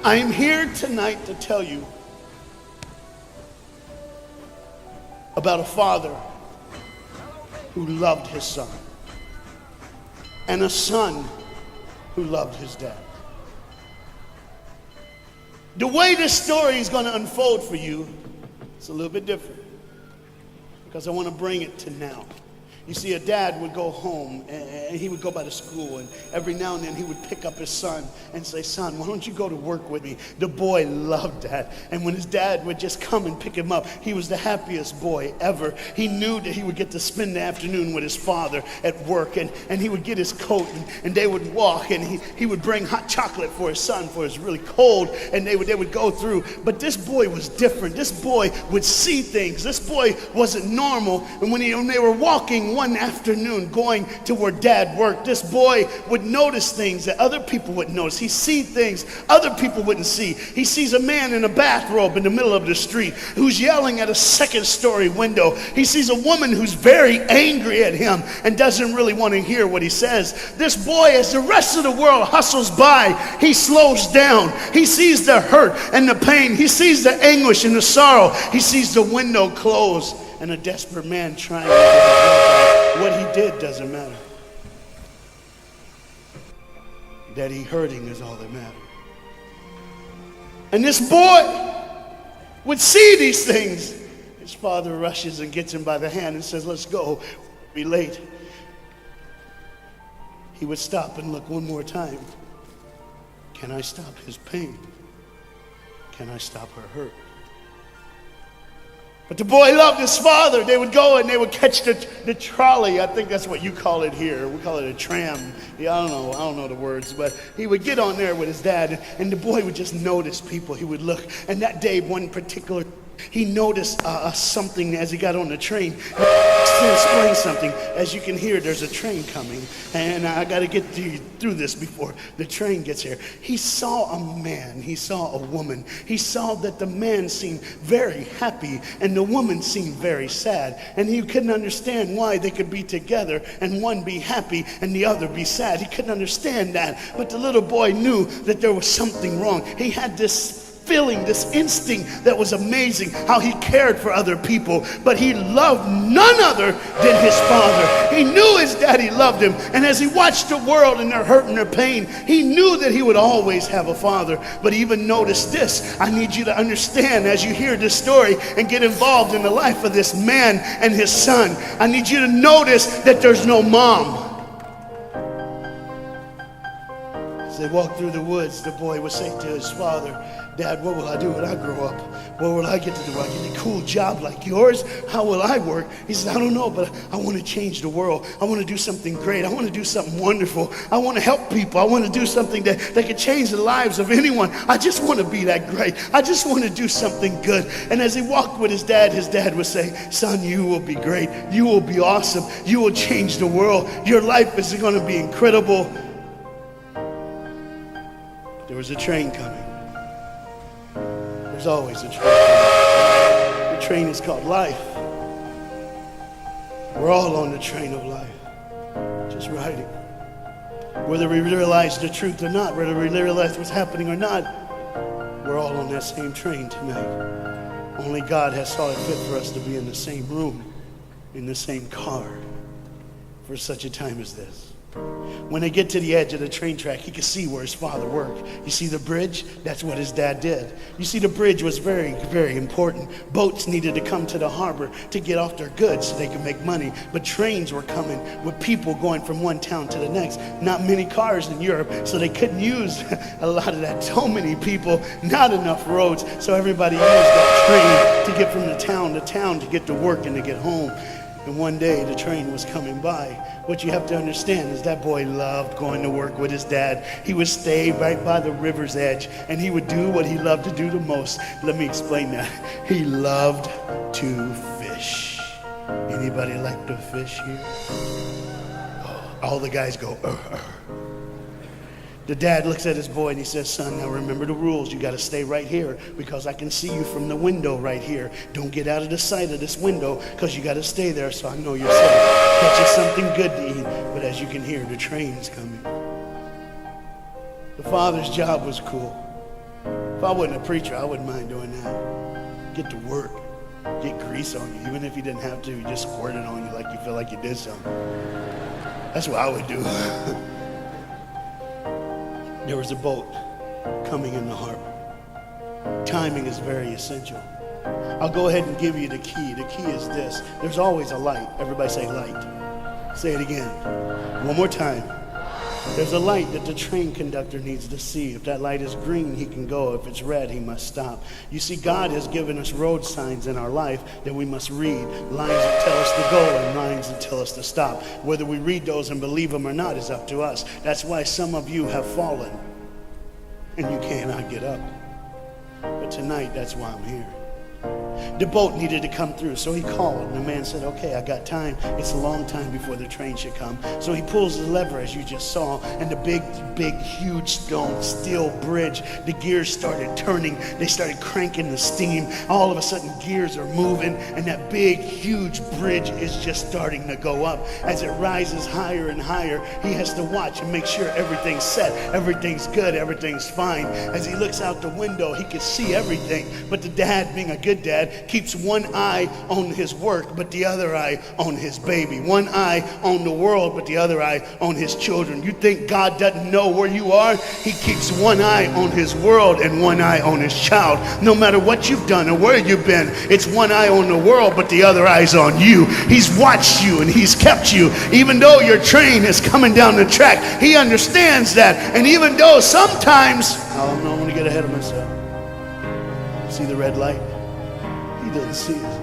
I am here tonight to tell you about a father who loved his son and a son who loved his dad. The way this story is going to unfold for you is a little bit different because I want to bring it to now. You see, a dad would go home and he would go by the school, and every now and then he would pick up his son and say, "Son, why don't you go to work with me?" The boy loved that. And when his dad would just come and pick him up, he was the happiest boy ever. He knew that he would get to spend the afternoon with his father at work, and he would get his coat and they would walk, and he would bring hot chocolate for his son, for it's really cold, and they would go through. But this boy was different. This boy would see things. This boy wasn't normal. And when they were walking one afternoon going to where dad worked, this boy would notice things that other people wouldn't notice. He see things other people wouldn't see. He sees a man in a bathrobe in the middle of the street who's yelling at a second-story window. He sees a woman who's very angry at him and doesn't really want to hear what he says. This boy, as the rest of the world hustles by, he slows down. He sees the hurt and the pain. He sees the anguish and the sorrow. He sees the window close and a desperate man trying to get his back. What he did doesn't matter. That he hurting is all that matters. And this boy would see these things. His father rushes and gets him by the hand and says, "Let's go, we'll be late." He would stop and look one more time. Can I stop his pain? Can I stop her hurt? But the boy loved his father. They would go and they would catch the trolley. I think that's what you call it here. We call it a tram. Yeah, I don't know the words, but he would get on there with his dad, and the boy would just notice people. He would look, and that day, one particular, he noticed something as he got on the train. To explain something, as you can hear, there's a train coming, and I got to get through this before the train gets here. He saw a man, he saw a woman. He saw that the man seemed very happy and the woman seemed very sad, and he couldn't understand why they could be together and one be happy and the other be sad. He couldn't understand that, but the little boy knew that there was something wrong. He had this feeling, this instinct that was amazing, how he cared for other people, but he loved none other than his father. He knew his daddy loved him, and as he watched the world and their hurt and their pain, he knew that he would always have a father. But even notice this, I need you to understand as you hear this story and get involved in the life of this man and his son, I need you to notice that there's no mom. As they walked through the woods, the boy would say to his father, "Dad, what will I do when I grow up? What will I get to do? Will I get a cool job like yours? How will I work?" He said, "I don't know, but I want to change the world. I want to do something great. I want to do something wonderful. I want to help people. I want to do something that could change the lives of anyone. I just want to be that great. I just want to do something good." And as he walked with his dad would say, "Son, you will be great. You will be awesome. You will change the world. Your life is going to be incredible." There was a train coming. There's always a train coming. The train is called life. We're all on the train of life, just riding. Whether we realize the truth or not, whether we realize what's happening or not, we're all on that same train tonight. Only God has saw it fit for us to be in the same room, in the same car, for such a time as this. When they get to the edge of the train track, he could see where his father worked. You see the bridge? That's what his dad did. You see, the bridge was very, very important. Boats needed to come to the harbor to get off their goods so they could make money. But trains were coming with people going from one town to the next. Not many cars in Europe, so they couldn't use a lot of that. So many people, not enough roads, so everybody used that train to get from the town to town to get to work and to get home. And one day the train was coming by. What you have to understand is that boy loved going to work with his dad. He would stay right by the river's edge, and he would do what he loved to do the most. Let me explain that. He loved to fish. Anybody like to fish here? All the guys go, The dad looks at his boy and he says, "Son, now remember the rules. You got to stay right here because I can see you from the window right here. Don't get out of the sight of this window because you got to stay there so I know you're safe. Get you something good to eat." But as you can hear, the train's coming. The father's job was cool. I wasn't a preacher, I wouldn't mind doing that. Get to work. Get grease on you. Even if you didn't have to, you just squirt it on you like you feel like you did something. That's what I would do. There was a boat coming in the harbor. Timing is very essential. I'll go ahead and give you the key. The key is this. There's always a light. Everybody say light. Say it again. One more time. There's a light that the train conductor needs to see. If that light is green, he can go. If it's red, he must stop. You see, God has given us road signs in our life that we must read. Lines that tell us to go and lines that tell us to stop. Whether we read those and believe them or not is up to us. That's why some of you have fallen and you cannot get up. But tonight, that's why I'm here. The boat needed to come through, so he called, and the man said, okay, I got time. It's a long time before the train should come. So he pulls the lever, as you just saw, and the big, huge steel bridge, the gears started turning. They started cranking the steam. All of a sudden, gears are moving, and that big, huge bridge is just starting to go up. As it rises higher and higher, he has to watch and make sure everything's set, everything's good, everything's fine. As he looks out the window, he can see everything, but the dad, being a good dad, keeps one eye on his work, but the other eye on his baby. One eye on the world, but the other eye on his children. You think God doesn't know where you are? He keeps one eye on his world and one eye on his child. No matter what you've done or where you've been, it's one eye on the world, but the other eye's on you. He's watched you and he's kept you. Even though your train is coming down the track, he understands that. And even though sometimes, I don't want to get ahead of myself. See the red light? He didn't see it.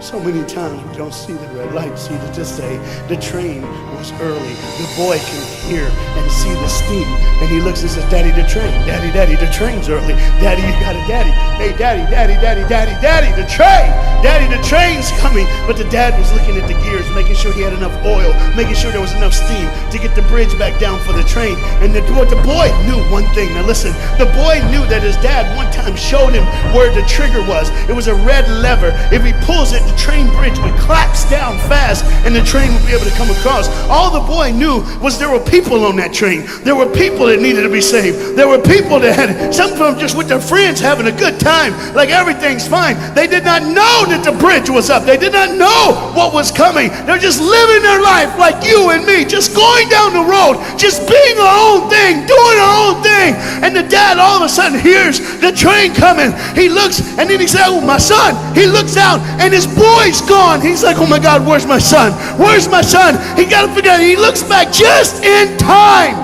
So many times we don't see the red light. See, to just say the train was early. The boy can hear and see the steam. And he looks and says, Daddy, the train. Daddy, Daddy, the train's early. Daddy, you got a daddy. Hey, Daddy, Daddy, Daddy, Daddy, Daddy, the train. Daddy, the train's coming. But the dad was looking at the gears, making sure he had enough oil, making sure there was enough steam to get the bridge back down for the train. And the boy knew one thing. Now listen, the boy knew that his dad one time showed him where the trigger was. It was a red lever. If he pulls it, the train bridge would collapse down fast and the train would be able to come across. All the boy knew was there were people on that train. There were people that needed to be saved. There were people that had, some of them just with their friends having a good time, like everything's fine. They did not know that the bridge was up. They did not know what was coming. They're just living their life like you and me, just going down the road, just being our own thing, doing our own thing. And the dad all of a sudden hears the train coming. He looks and then he said, oh, my son. He looks out and his boy's gone. He's like, oh my God, where's my son? Where's my son? He got to figure out. He looks back just in time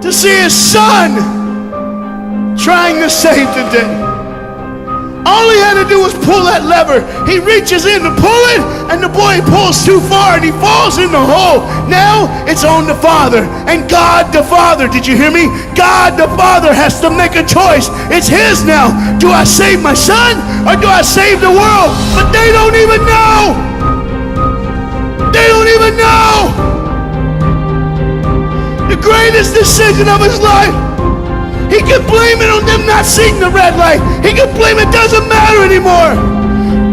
to see his son trying to save the day. All he had to do was pull that lever. He reaches in to pull it, and the boy pulls too far, and he falls in the hole. Now it's on the father, and God the Father, did you hear me? God the Father has to make a choice. It's his now. Do I save my son, or do I save the world? But they don't even know. They don't even know. The greatest decision of his life. He could blame it on them not seeing the red light. He could blame it doesn't matter anymore.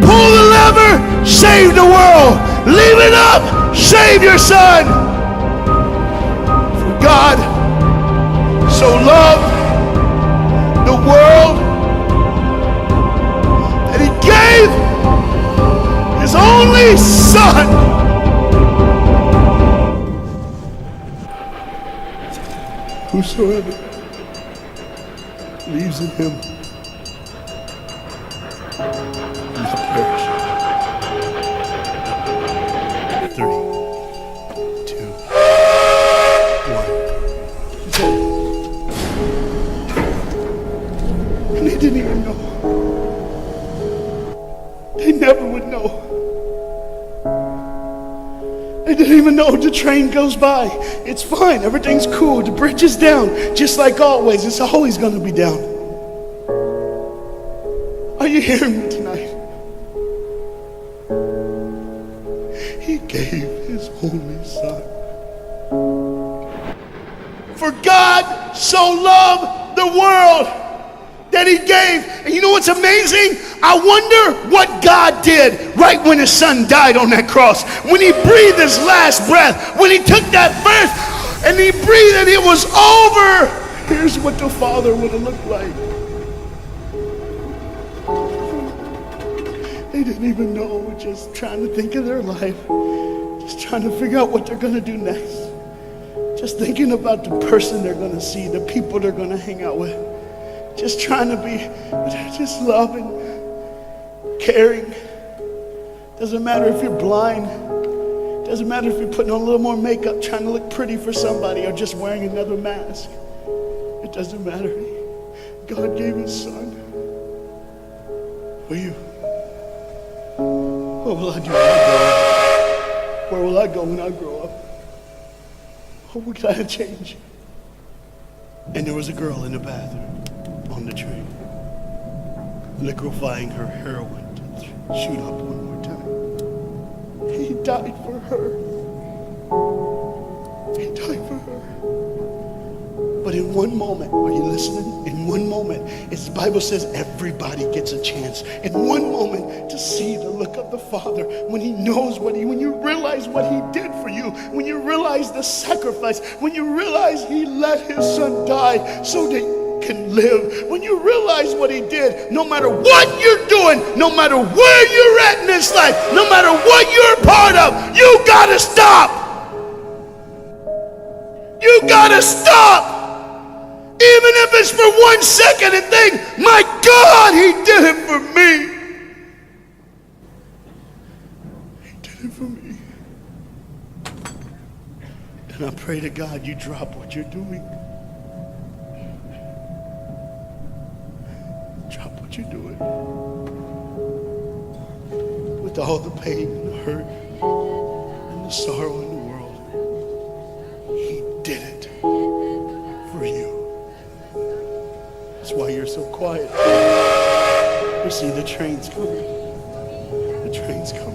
Pull the lever, save the world. Leave it up, save your son. For God so loved the world that he gave his only son. Whosoever believes in him will not perish. 3, 2, 1. And they didn't even know. They never would know. They didn't even know. The train goes by. It's fine. Everything's cool. The bridge is down. Just like always. It's always going to be down. Are you hearing me tonight? He gave his only son. For God so loved the world that he gave. And you know what's amazing? I wonder what God did right when his son died on that cross. When he breathed his last breath, when he took that breath and he breathed and it was over, Here's what the Father would have looked like. They didn't even know, just trying to think of their life, just trying to figure out what they're going to do next. Just thinking about the person they're going to see, the people they're going to hang out with. Just trying to be just loving, caring. Doesn't matter if you're blind. Doesn't matter if you're putting on a little more makeup, trying to look pretty for somebody, or just wearing another mask. It doesn't matter. God gave his son for you. What will I do when I grow up? Where will I go when I grow up? What can I change? And there was a girl in the bathroom on the train, liquefying her heroin to shoot up one more time. He died for her. He died for her. But in one moment, are you listening? In one moment, as the Bible says, everybody gets a chance. In one moment, to see the look of the Father when he knows when you realize what he did for you, when you realize the sacrifice, when you realize he let his son die so that you can live, when you realize what he did, no matter what you're doing, no matter where you're at in this life, no matter what you're a part of, you gotta stop. You gotta stop. Even if it's for 1 second, and think, my God, he did it for me. He did it for me. And I pray to God you drop what you're doing. Drop what you're doing. With all the pain and the hurt and the sorrow in the world, he did it for you. That's why you're so quiet. You see, the train's coming. The train's coming.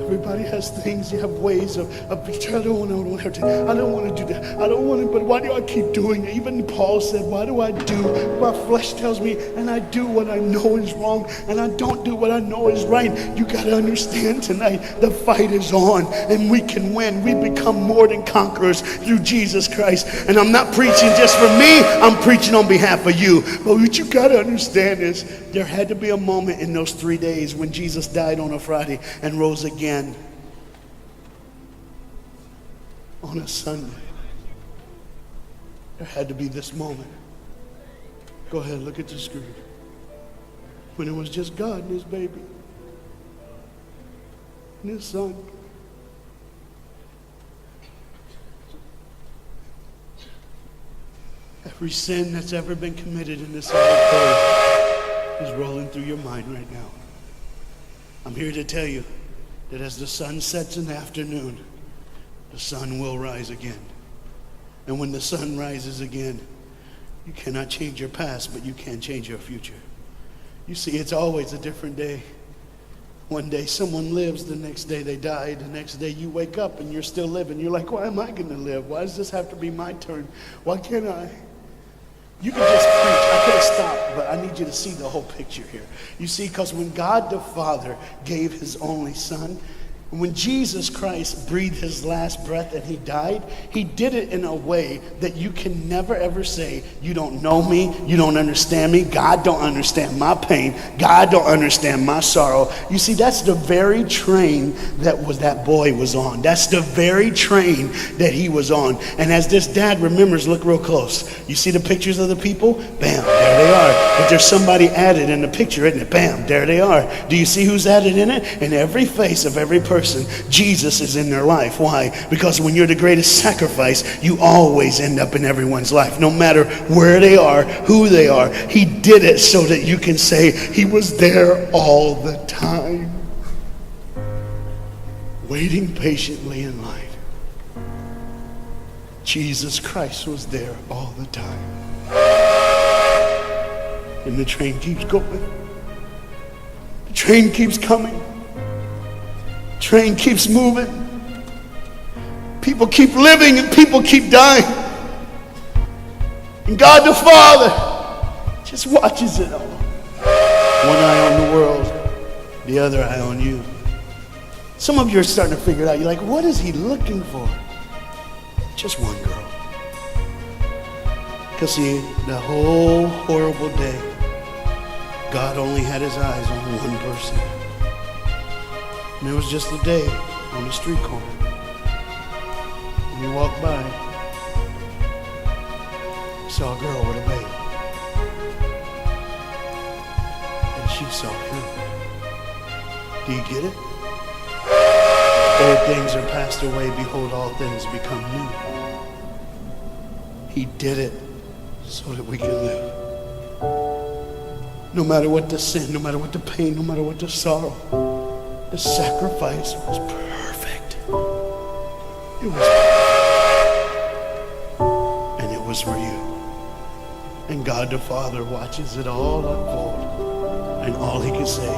Everybody has things. You have ways of I don't want to do that. I don't want to, but why do I keep doing it? Even Paul said, why do I do what my flesh tells me, and I do what I know is wrong, and I don't do what I know is right? You got to understand tonight, the fight is on, and we can win. We become more than conquerors through Jesus Christ. And I'm not preaching just for me. I'm preaching on behalf of you. But what you got to understand is there had to be a moment in those 3 days when Jesus died on a Friday and rose again on a Sunday. There had to be this moment. Go ahead, look at the screen. When it was just God and his baby and his son. Every sin that's ever been committed in this earth is rolling through your mind right now. I'm here to tell you that as the sun sets in the afternoon, the sun will rise again. And when the sun rises again, you cannot change your past, but you can change your future. You see, it's always a different day. One day someone lives, the next day they die, the next day you wake up and you're still living. You're like, why am I going to live? Why does this have to be my turn? Why can't I? You can just preach. I could have stopped, but I need you to see the whole picture here. You see, because when God the Father gave his only son, when Jesus Christ breathed his last breath and he died, he did it in a way that you can never ever say, you don't know me, you don't understand me, God don't understand my pain, God don't understand my sorrow. You see, that's the very train that boy was on. That's the very train that he was on. And as this dad remembers, look real close. You see the pictures of the people? Bam, there they are. But there's somebody added in the picture, isn't it? Bam, there they are. Do you see who's added in it? In every face of every person, Jesus is in their life. Why? Because when you're the greatest sacrifice, you always end up in everyone's life, no matter where they are, who they are. He did it so that you can say he was there all the time, waiting patiently in line. Jesus Christ was there all the time. And the train keeps going. The train keeps coming. Train keeps moving. People keep living and people keep dying. And God the Father just watches it all. One eye on the world, the other eye on you. Some of you are starting to figure it out. You're like, what is he looking for? Just one girl. Because see, the whole horrible day, God only had his eyes on one person. And it was just a day on the street corner. And he walked by, saw a girl with a baby. And she saw him. Do you get it? Old things are passed away. Behold, all things become new. He did it so that we could live. No matter what the sin, no matter what the pain, no matter what the sorrow, the sacrifice was perfect. It was perfect. And it was for you. And God the Father watches it all unfold. And all he can say